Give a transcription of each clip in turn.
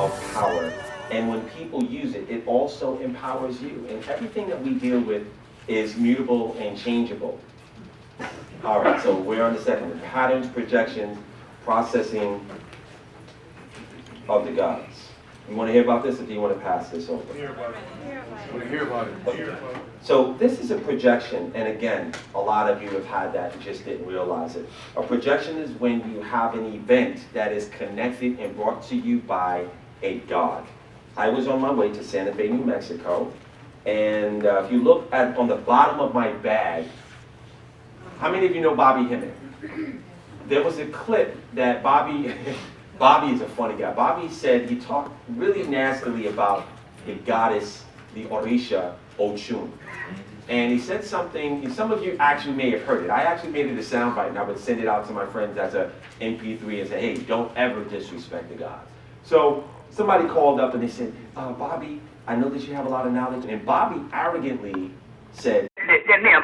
of power. And when people use it, it also empowers you. And everything that we deal with is mutable and changeable. All right, so we're on the second one. Patterns, projections, processing of the gods. You want to hear about this, or do you want to pass this over? Hear about it. Hear about it. Okay. So this is a projection, and again, a lot of you have had that and just didn't realize it. A projection is when you have an event that is connected and brought to you by a god. I was on my way to Santa Fe, New Mexico, and if you look at on the bottom of my bag, how many of you know Bobby Hemmett? There was a clip that Bobby is a funny guy. Bobby said he talked really nastily about the goddess, the Orisha Ochun. And he said something, and some of you actually may have heard it. I actually made it a soundbite, and I would send it out to my friends as a MP3 and say, hey, don't ever disrespect the gods. So somebody called up and they said, Bobby, I know that you have a lot of knowledge. And Bobby arrogantly said,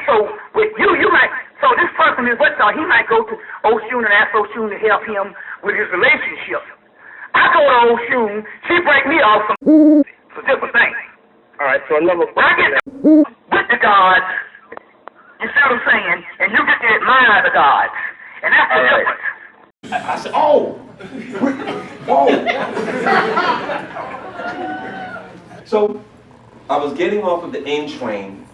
so with you might, so this person is he might go to Oshun and ask Oshun to help him with his relationship. I go to Oshun, she break me off some it's a different thing. All right, so another when I get with the gods, you see what I'm saying, and you get to admire the gods. And that's the difference. I said, oh! Whoa! So I was getting off of the N train,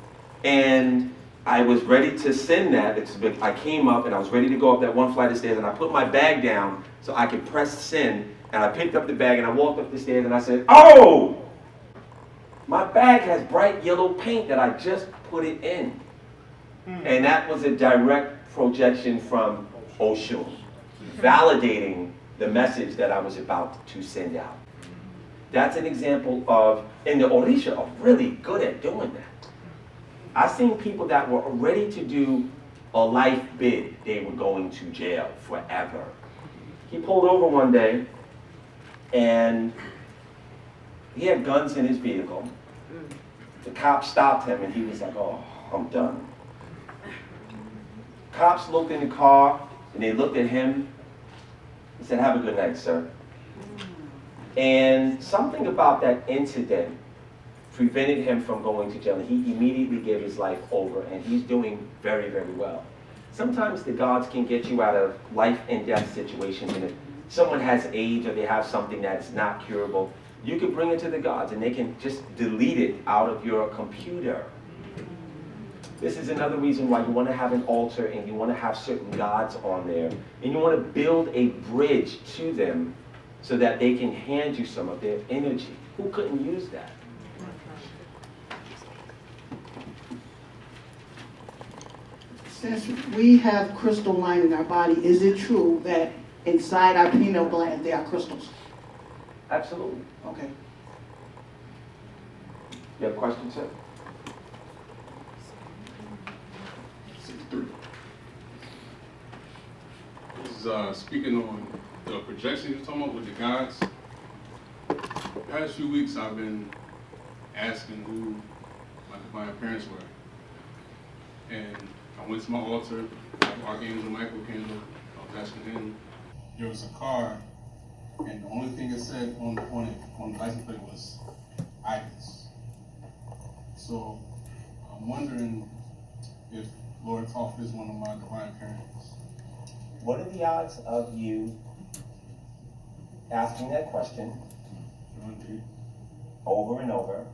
and I was ready to send that. I came up and I was ready to go up that one flight of stairs, and I put my bag down so I could press send, and I picked up the bag and I walked up the stairs and I said, oh! My bag has bright yellow paint that I just put it in. And that was a direct projection from Oshun, validating the message that I was about to send out. That's an example of, and the Orisha are really good at doing that. I've seen people that were ready to do a life bid. They were going to jail forever. He pulled over one day, and he had guns in his vehicle. The cop stopped him, and he was like, oh, I'm done. Cops looked in the car, and they looked at him. He said, have a good night, sir. And something about that incident prevented him from going to jail. He immediately gave his life over, and he's doing very, very well. Sometimes the gods can get you out of life and death situations, and if someone has AIDS or they have something that's not curable, you can bring it to the gods, and they can just delete it out of your computer. This is another reason why you want to have an altar, and you want to have certain gods on there, and you want to build a bridge to them so that they can hand you some of their energy. Who couldn't use that? Since we have crystal lining in our body, is it true that inside our pineal gland there are crystals? Absolutely. Okay. You have a question, sir? 63. This is speaking on the projection you're talking about with the gods. The past few weeks I've been asking who my parents were. And I went to my altar, Archangel Michael candle, I was asking him. There was a car, and the only thing it said on the license plate was Ibis. So I'm wondering if Lord Toph is one of my divine parents. What are the odds of you asking that question over and over,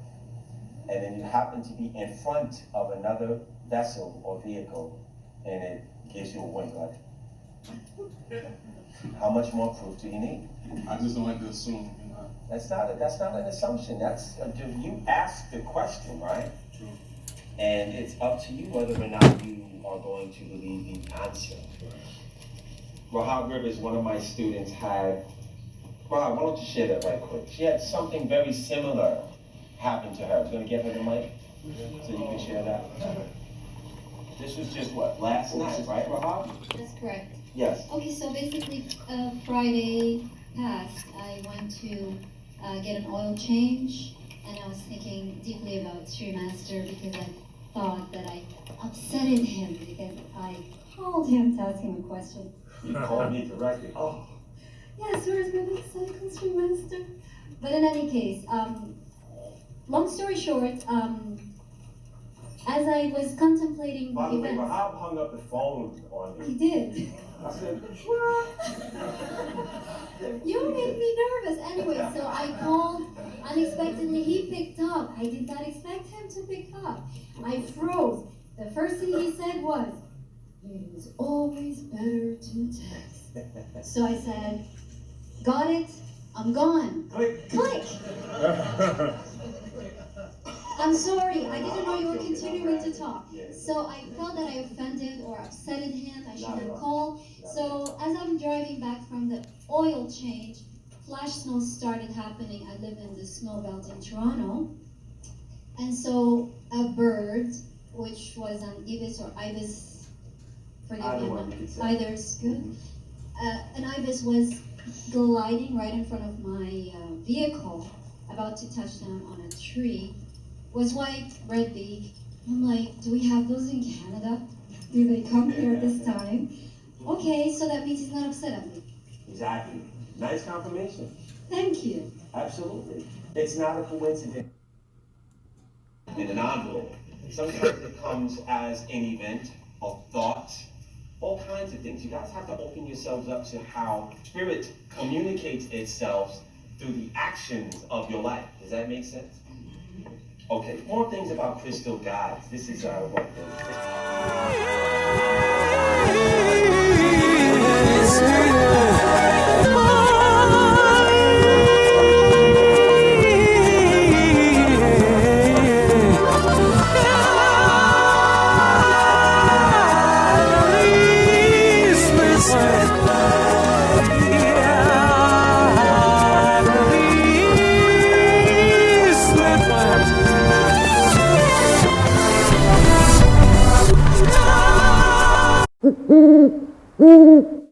and then you happen to be in front of another vessel or vehicle, and it gives you a wink like, how much more proof do you need? I just don't like to assume. You know? That's not an assumption. You ask the question, right? True. And it's up to you whether or not you are going to believe the answer. Rahab Rivers, one of my students, had, Rahab, why don't you share that right quick? She had something very similar happen to her. I was going to get her the mic so you can share that. This was just what, last night, right, Rahab? That's correct. Yes. Okay, so basically Friday past, I went to get an oil change, and I was thinking deeply about Sri Master because I thought that I upsetted him because I called him to ask him a question. You called me directly. Oh. Yes, where's my next cycle, Sri Master? But in any case, long story short, as I was contemplating By the the way, events, Rahab hung up the phone on he me. did. I said, You made me nervous. Anyway, so I called unexpectedly. He picked up. I did not expect him to pick up. I froze. The first thing he said was, "It is always better to text." So I said, "Got it. I'm gone." click. Click. I'm sorry. I didn't know you were continuing to talk. So I felt that I offended or upsetted him. I shouldn't have called. So as I'm driving back from the oil change, flash snow started happening. I live in the snow belt in Toronto. And so a bird, which was an ibis or ibis, forgive Either me, one you could say. either's good. An ibis was gliding right in front of my vehicle, about to touch down on a tree. Was white, red beak. I'm like, do we have those in Canada? Do they come here this time? Okay, so that means he's not upset at me. Exactly. Nice confirmation. Thank you. Absolutely. It's not a coincidence. In an envelope. Sometimes it comes as an event, a thought, all kinds of things. You guys have to open yourselves up to how spirit communicates itself through the actions of your life. Does that make sense? Okay, more things about crystal gods. This is what Mm-hmm.